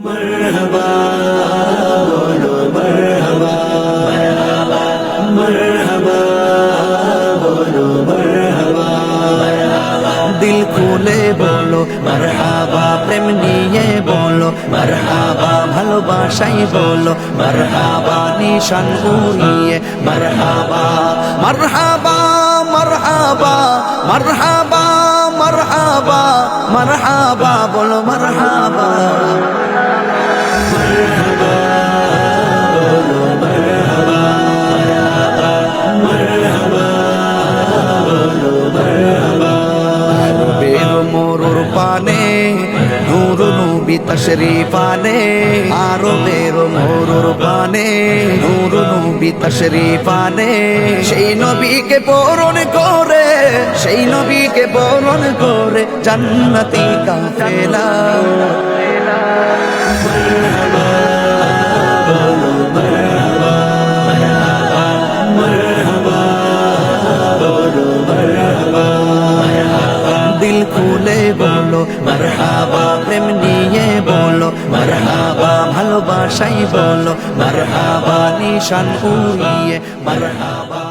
मरहबा बोलो मरहबा मरहबा बोलो मरहबा दिल खोले बोलो मरहबा प्रेम निये बोलो मरहबा ভালোবাসাই বলো মরহাবা নিশান উড়িয়ে মরহাবা মরহাবা মরহাবা মরহাবা মরহাবা মরহাবা বলো মরহাবা মরহাবা বলো মরহাবা মরহাবা বলো মরহাবা বেরো মোর পানে নূর নবী তশরীফ আনে আরো বেরো মোর পানে নূর নবী তশরীফ আনে সেই নবীকে বরণ করে সেই নবীকে বরণ করে জান্নাতি কাফেলা মরহাবা বলো মরহাবা মরহাবা বলো মরহাবা दिल खुले बोलो मरहाबा प्रेम निये बोलो मरहाबा ভালোবাসাই বলো মরহাবা নিশান উড়িয়ে মরহাবা